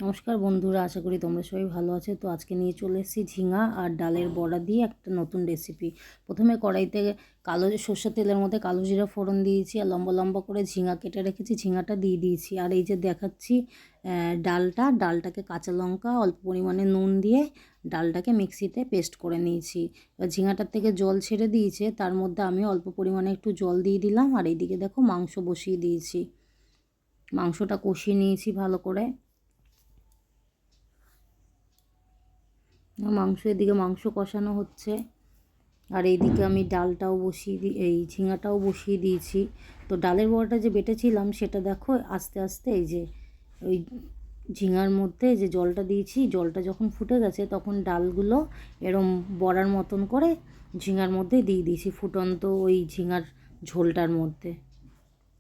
নমস্কার বন্ধুরা, আশা করি তোমরা সবাই ভালো আছো। তো আজকে নিয়ে চলে এসেছি ঝিঙা আর ডালের বড়া দিয়ে একটা নতুন রেসিপি। প্রথমে কড়াইতে কালো সর্ষের তেলের মধ্যে কালো জিরা ফোড়ন দিয়েছি, আর লম্বা লম্বা করে ঝিঙা কেটে রেখেছি, ঝিঙাটা দিয়ে দিয়েছি। আর এই যে দেখাচ্ছি ডালটাকে কাঁচা লঙ্কা অল্প পরিমাণে নুন দিয়ে ডালটাকে মিক্সিতে পেস্ট করে নিয়েছি। এবার ঝিঙাটার থেকে জল ছেড়ে দিয়েছে, তার মধ্যে আমি অল্প পরিমাণে একটু জল দিয়ে দিলাম। আর এইদিকে দেখো মাংস বসিয়ে দিয়েছি, মাংসটা কষিয়ে নিয়েছি ভালো করে। এদিকে মাংস কষানো হচ্ছে, আর এইদিকে আমি ডালটাও এই ঝিঙাটাও বসিয়ে দিয়েছি। তো ডালের বড়াটা যে বেটেছিলাম সেটা দেখো আস্তে আস্তে এই যে ওই ঝিঙার মধ্যে যে জলটা দিয়েছি, জলটা যখন ফুটে গেছে তখন ডালগুলো এরম বড়ার মতন করে ঝিঙার মধ্যে দিয়ে দিয়েছি, ফুটন্ত ওই ঝিঙার ঝোলটার মধ্যে।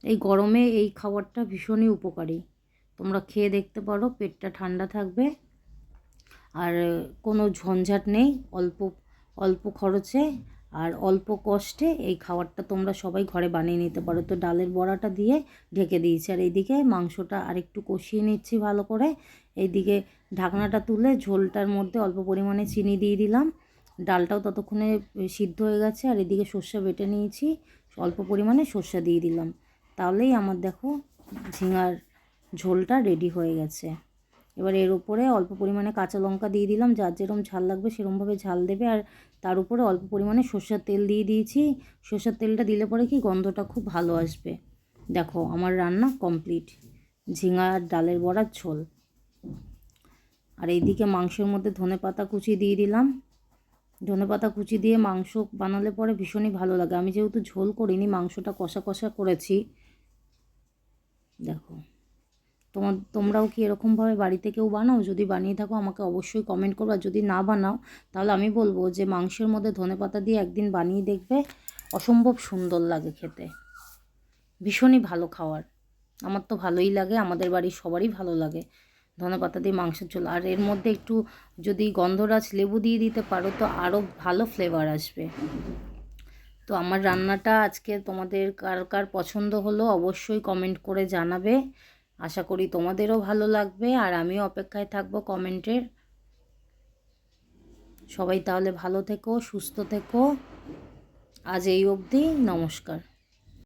এই গরমে এই খাবারটা ভীষণই উপকারী, তোমরা খেয়ে দেখতে পারো, পেটটা ঠান্ডা থাকবে। আর কোনো ঝঞ্ঝাট নেই, অল্প অল্প খরচে আর অল্প কষ্টে এই খাবারটা তোমরা সবাই ঘরে বানিয়ে নিতে পারো। তো ডালের বড়াটা দিয়ে ঢেকে দিয়েছি, আর এইদিকে মাংসটা আরেকটু কষিয়ে নিচ্ছি ভালো করে। এইদিকে ঢাকনাটা তুলে ঝোলটার মধ্যে অল্প পরিমাণে চিনি দিয়ে দিলাম, ডালটাও ততক্ষণে সিদ্ধ হয়ে গেছে। আর এদিকে সর্ষে বেটে নিয়েছি, অল্প পরিমাণে সর্ষে দিয়ে দিলাম, তাহলেই আমার দেখো ঝিঙার ঝোলটা রেডি হয়ে গেছে। এবার এর উপরে অল্প পরিমাণে কাঁচা লঙ্কা দিয়ে দিলাম, যার যেরকম ঝাল লাগবে সেরকমভাবে ঝাল দেবে। আর তার উপরে অল্প পরিমাণে সর্ষের তেল দিয়ে দিয়েছি। সর্ষের তেলটা দিলে পরে কি গন্ধটা খুব ভালো আসবে। দেখো আমার রান্না কমপ্লিট, ঝিঙা আর ডালের বড়ার ঝোল। আর এইদিকে মাংসের মধ্যে ধনেপাতা কুচি দিয়ে দিলাম। ধনেপাতা কুচি দিয়ে মাংস বানালে পরে ভীষণই ভালো লাগে। আমি যেহেতু ঝোল করিনি, মাংসটা কষা কষা করেছি। দেখো তোমরাও কি এরকমভাবে বাড়িতে কেউ বানাও? যদি বানিয়ে থাকো আমাকে অবশ্যই কমেন্ট করো। আর যদি না বানাও তাহলে আমি বলবো যে মাংসের মধ্যে ধনেপাতা দিয়ে একদিন বানিয়ে দেখবে, অসম্ভব সুন্দর লাগে খেতে, ভীষণই ভালো খাওয়ার। আমার তো ভালোই লাগে, আমাদের বাড়ির সবারই ভালো লাগে ধনেপাতা দিয়ে মাংসের ঝোল। আর এর মধ্যে একটু যদি গন্ধরাজ লেবু দিয়ে দিতে পারো তো আরও ভালো ফ্লেভার আসবে। তো আমার রান্নাটা আজকে তোমাদের কার কার পছন্দ হলো অবশ্যই কমেন্ট করে জানাবে। আশা করি তোমাদেরও ভালো লাগবে, আর আমিও অপেক্ষায় থাকবো কমেন্টের। সবাই তাহলে ভালো থেকো, সুস্থ থেকো। আজ এই অবধি, নমস্কার।